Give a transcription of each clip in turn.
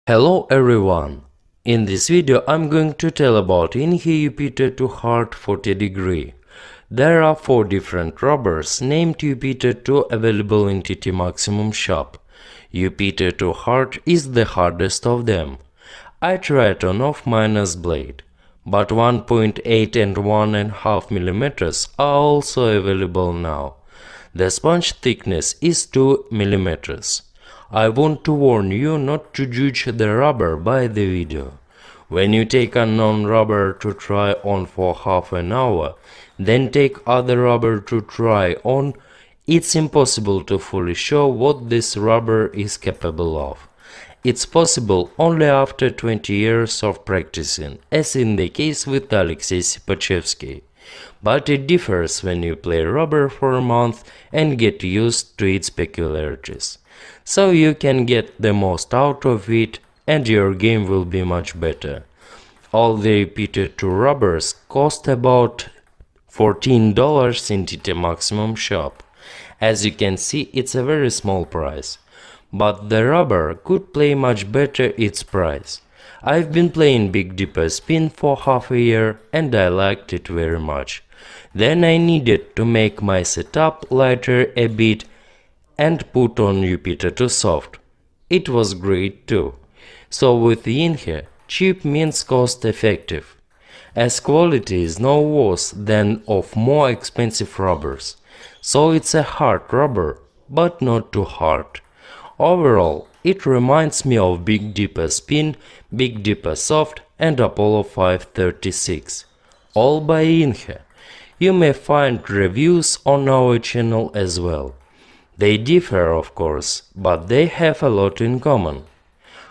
Hello everyone! In this video I'm going to tell about Yinhe Jupiter II Hard 40 degree. There are 4 different rubbers named Jupiter II available in TT Maximum shop. Jupiter II Hard is the hardest of them. I tried on off-minus blade, but 1.8 and 1.5 mm are also available now. The sponge thickness is 2 mm. I want to warn you not to judge the rubber by the video. When you take unknown rubber to try on for half an hour, then take other rubber to try on, it's impossible to fully show what this rubber is capable of. It's possible only after 20 years of practicing, as in the case with Alexei Sipachevsky. But it differs when you play rubber for a month and get used to its peculiarities. So you can get the most out of it and your game will be much better. All the repeated 2 rubbers cost about $14 in TT Maximum shop. As you can see, it's a very small price. But the rubber could play much better its price. I've been playing Big Dipper Spin for half a year and I liked it very much. Then I needed to make my setup lighter a bit and put on Jupiter II Soft. It was great too. So with Yinhe, cheap means cost effective, as quality is no worse than of more expensive rubbers. So it's a hard rubber, but not too hard. Overall, it reminds me of Big Dipper Spin, Big Dipper Soft and Apollo 536, all by Yinhe. You may find reviews on our channel as well. They differ of course, but they have a lot in common.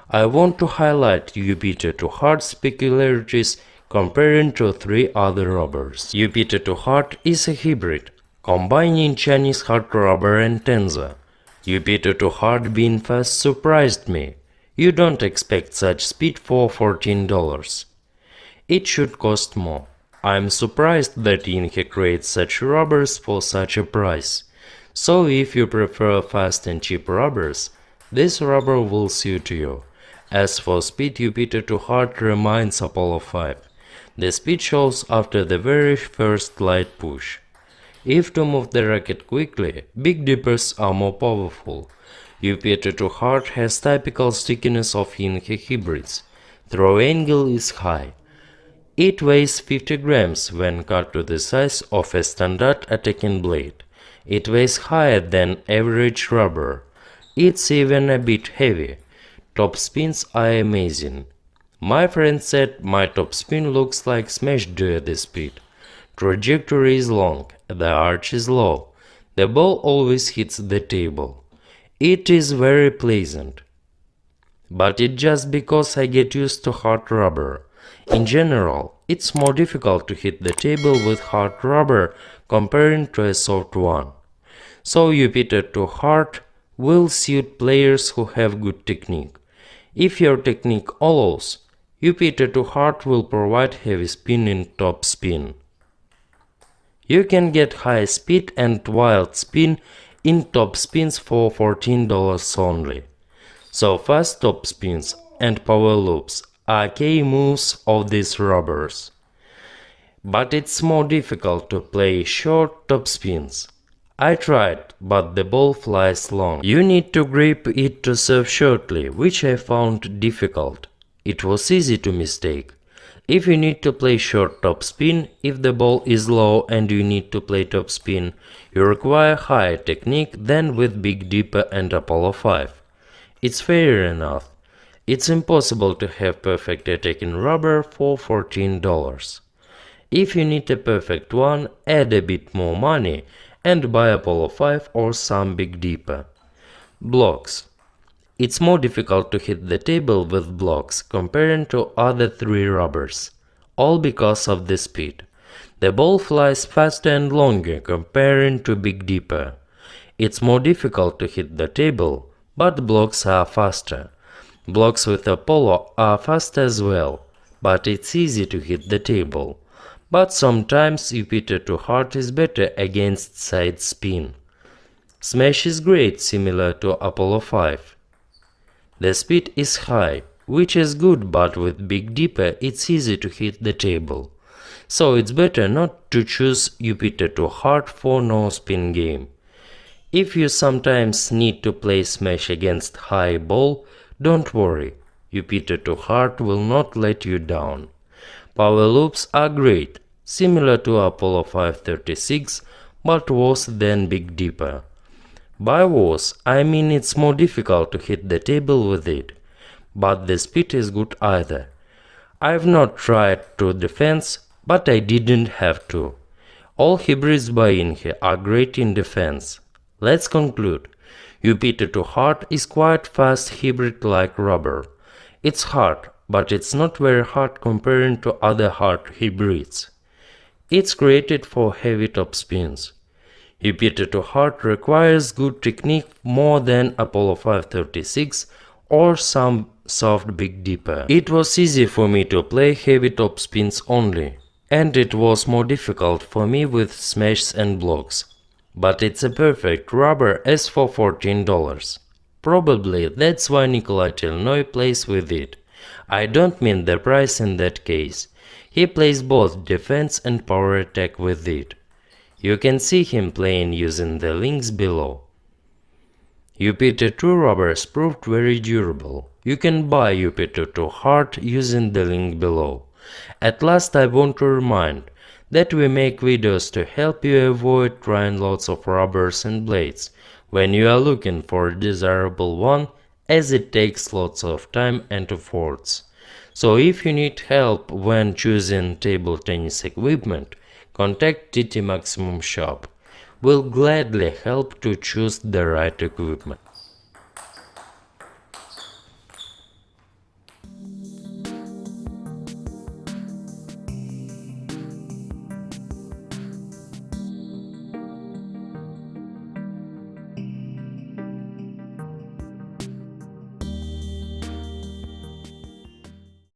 I want to highlight Jupiter II Hard's peculiarities comparing to 3 other rubbers. Jupiter II Hard is a hybrid, combining Chinese hard rubber and Tenza. Jupiter II Hard being fast surprised me. You don't expect such speed for $14. It should cost more. I'm surprised that Yinhe creates such rubbers for such a price. So if you prefer fast and cheap rubbers, this rubber will suit you. As for speed, Jupiter II Hard reminds Apollo 5. The speed shows after the very first light push. If to move the racket quickly, Big Dippers are more powerful. Jupiter II Hard has typical stickiness of Yinhe hybrids. Throw angle is high. It weighs 50 grams when cut to the size of a standard attacking blade. It weighs higher than average rubber. It's even a bit heavy. Top spins are amazing. My friend said my top spin looks like smashed due at this speed. Trajectory is long, the arch is low. The ball always hits the table. It is very pleasant. But it's just because I get used to hard rubber. In general, it's more difficult to hit the table with hard rubber comparing to a soft one. So Jupiter II Hard will suit players who have good technique. If your technique allows, Jupiter II Hard will provide heavy spin in top spin. You can get high speed and wild spin in top spins for $14 only. So fast top spins and power loops are key moves of these rubbers. But it's more difficult to play short top spins. I tried, but the ball flies long. You need to grip it to serve shortly, which I found difficult. It was easy to mistake. If you need to play short top spin, if the ball is low and you need to play top spin, you require higher technique than with Big Dipper and Apollo 5. It's fair enough. It's impossible to have perfect attacking rubber for $14. If you need a perfect one, add a bit more money and buy Apollo 5 or some Big Dipper. Blocks. It's more difficult to hit the table with blocks comparing to other 3 rubbers, all because of the speed. The ball flies faster and longer comparing to Big Dipper. It's more difficult to hit the table, but blocks are faster. Blocks with Apollo are fast as well, but it's easy to hit the table. But sometimes Jupiter II Hard is better against side spin. Smash is great, similar to Apollo 5. The speed is high, which is good, but with Big Dipper it's easy to hit the table. So it's better not to choose Jupiter to hard for no spin game. If you sometimes need to play smash against high ball, don't worry, Jupiter to hard will not let you down. Power loops are great, similar to Apollo 536, but worse than Big Dipper. By worse, I mean it's more difficult to hit the table with it, but the speed is good either. I've not tried to defense, but I didn't have to. All hybrids by Yinhe are great in defense. Let's conclude. Jupiter to hard is quite fast hybrid like rubber. It's hard, but it's not very hard comparing to other hard hybrids. It's created for heavy topspins. Jupiter to hard requires good technique more than Apollo 536 or some soft Big Dipper. It was easy for me to play heavy topspins only, and it was more difficult for me with smashes and blocks. But it's a perfect rubber as for $14. Probably that's why Nikolai Telnoy plays with it. I don't mean the price in that case. He plays both defense and power attack with it. You can see him playing using the links below. Jupiter 2 rubbers proved very durable. You can buy Jupiter 2 hard using the link below. At last I want to remind that we make videos to help you avoid trying lots of rubbers and blades when you are looking for a desirable one, as it takes lots of time and efforts. So if you need help when choosing table tennis equipment, contact TT Maximum Shop. We'll gladly help to choose the right equipment.